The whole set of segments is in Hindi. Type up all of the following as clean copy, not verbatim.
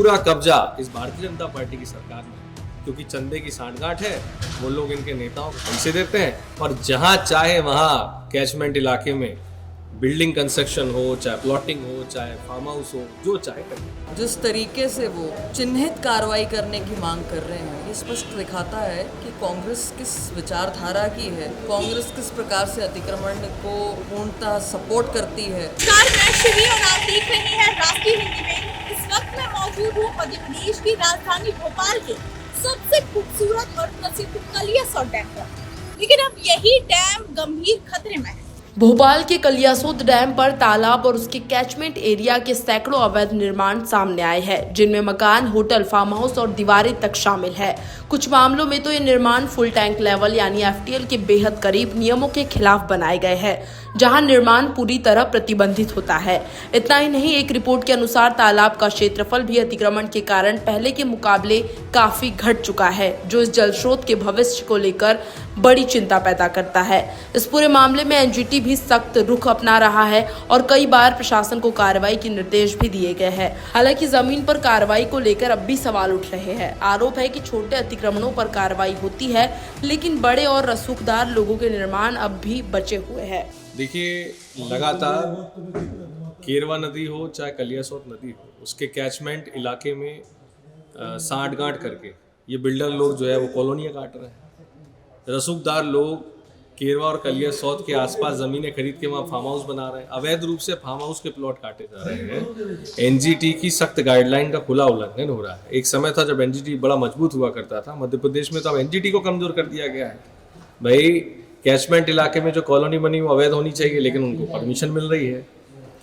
पूरा कब्जा इस भारतीय जनता पार्टी की सरकार में, क्योंकि चंदे की सांठगांठ है। वो लोग इनके नेताओं को पैसे देते हैं और जहां चाहे वहां कैचमेंट इलाके में बिल्डिंग कंस्ट्रक्शन हो, चाहे प्लॉटिंग हो, चाहे फार्म हाउस हो, जो चाहे करें। जिस तरीके से वो चिन्हित कार्रवाई करने की मांग कर रहे हैं, ये स्पष्ट दिखाता है कि कांग्रेस किस विचारधारा की है, कांग्रेस किस प्रकार से अतिक्रमण को पूर्णतः सपोर्ट करती है। नमस्कार, मैं शिवी और आप देख रहे हैं राष्ट्रीय हिंदी में। इस वक्त मैं मौजूद हूँ मध्य प्रदेश की राजधानी भोपाल के सबसे खूबसूरत और प्रसिद्ध कलियासोत डैम पर, लेकिन अब यही डैम गंभीर खतरे में है। भोपाल के कलियासोत डैम पर तालाब और उसके कैचमेंट एरिया के सैकड़ों अवैध निर्माण सामने आए हैं, जिनमें मकान, होटल, फार्म हाउस और दीवारें तक शामिल है। कुछ मामलों में तो ये निर्माण फुल टैंक लेवल यानी FTL के बेहद करीब नियमों के खिलाफ बनाए गए हैं, जहां निर्माण पूरी तरह प्रतिबंधित होता है। इतना ही नहीं, एक रिपोर्ट के अनुसार तालाब का क्षेत्रफल भी अतिक्रमण के कारण पहले के मुकाबले काफी घट चुका है, जो इस जल स्रोत के भविष्य को लेकर बड़ी चिंता पैदा करता है। इस पूरे मामले में NGT भी सख्त रुख अपना रहा है और कई बार प्रशासन को कार्रवाई के निर्देश भी दिए गए हैं। हालांकि जमीन पर कार्रवाई को लेकर अब भी सवाल उठ रहे हैं। आरोप है कि छोटे अतिक्रमणों पर कार्रवाई होती है, लेकिन बड़े और रसूखदार लोगों के निर्माण अब भी बचे हुए हैं। देखिए, लगातार केरवा नदी हो चाहे कलियासोत नदी हो, उसके कैचमेंट इलाके में सांठगांठ करके ये बिल्डर लोग जो है वो कॉलोनियाँ काट रहे हैं। रसूखदार लोग केरवा और कलियासोत के आसपास ज़मीनें खरीद के वहाँ फार्म हाउस बना रहे हैं। अवैध रूप से फार्म हाउस के प्लॉट काटे जा रहे हैं। NGT की सख्त गाइडलाइन का खुला उल्लंघन हो रहा है। एक समय था जब NGT बड़ा मजबूत हुआ करता था मध्य प्रदेश में, तो अब NGT को कमज़ोर कर दिया गया है। भाई, कैचमेंट इलाके में जो कॉलोनी बनी वो अवैध होनी चाहिए, लेकिन उनको परमिशन मिल रही है।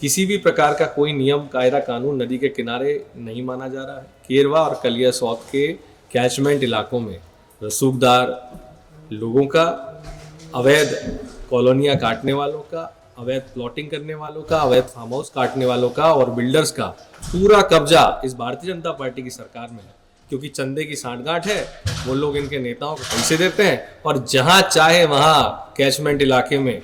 किसी भी प्रकार का कोई नियम, कायदा, कानून नदी के किनारे नहीं माना जा रहा है। केरवा और कलियासोत के कैचमेंट इलाकों में रसूखदार लोगों का, अवैध कॉलोनियाँ काटने वालों का, अवैध प्लॉटिंग करने वालों का, अवैध फार्म हाउस काटने वालों का और बिल्डर्स का पूरा कब्जा इस भारतीय जनता पार्टी की सरकार में है, क्योंकि चंदे की सांठगांठ है। वो लोग इनके नेताओं को पैसे देते हैं और जहां चाहे वहां कैचमेंट इलाके में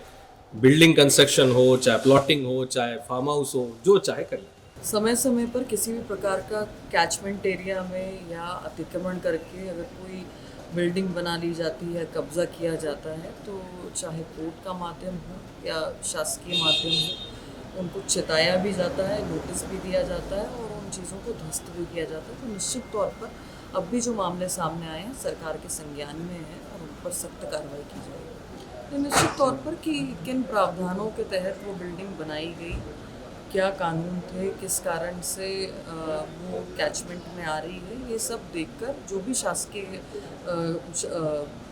बिल्डिंग कंस्ट्रक्शन हो, चाहे प्लॉटिंग हो, चाहे फार्म हाउस हो, जो चाहे कर लें। समय समय पर किसी भी प्रकार का कैचमेंट एरिया में या अतिक्रमण करके अगर कोई बिल्डिंग बना ली जाती है, कब्जा किया जाता है, तो चाहे कोर्ट का माध्यम हो या शासकीय माध्यम हो, उनको चिताया भी जाता है, नोटिस भी दिया जाता है और उन चीज़ों को ध्वस्त भी किया जाता है। तो निश्चित तौर पर अब भी जो मामले सामने आए हैं सरकार के संज्ञान में है और उन पर सख्त कार्रवाई की जाएगी। तो निश्चित तौर पर कि किन प्रावधानों के तहत वो बिल्डिंग बनाई गई, क्या कानून थे, किस कारण से वो कैचमेंट में आ रही है, ये सब देखकर जो भी शासकीय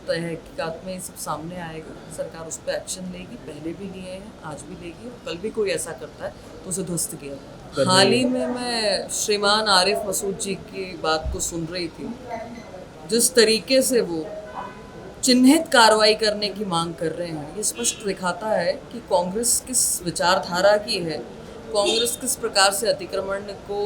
तहकीकात में ये सब सामने आएगा, सरकार उस पर एक्शन लेगी। पहले भी लिए हैं, आज भी लेगी और कल भी कोई ऐसा करता है तो उसे ध्वस्त किया जाएगा। हाल ही में मैं श्रीमान आरिफ मसूद जी की बात को सुन रही थी। जिस तरीके से वो चिन्हित कार्रवाई करने की मांग कर रहे हैं, ये स्पष्ट दिखाता है कि कांग्रेस किस विचारधारा की है, कांग्रेस किस प्रकार से अतिक्रमण को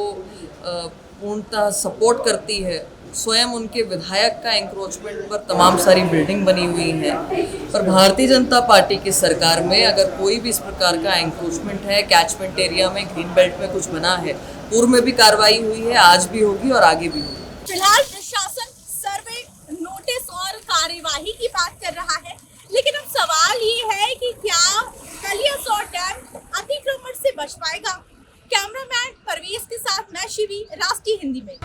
पूर्णतः सपोर्ट करती है। स्वयं उनके विधायक का एंक्रोचमेंट पर तमाम सारी बिल्डिंग बनी हुई है, पर भारतीय जनता पार्टी की सरकार में अगर कोई भी इस प्रकार का एंक्रोचमेंट है, कैचमेंट एरिया में, ग्रीन बेल्ट में कुछ बना है, पूर्व में भी कार्रवाई हुई है, आज भी होगी और आगे भी होगी। फिलहाल प्रशासन सर्वे, नोटिस और कार्यवाही की बात कर रहा है, लेकिन अब सवाल ये है कि क्या कलियासोत डैम अतिक्रमण से बच पाएगा? कैमरामैन परवेज के साथ मैं शिवी, राष्ट्रीय हिंदी में।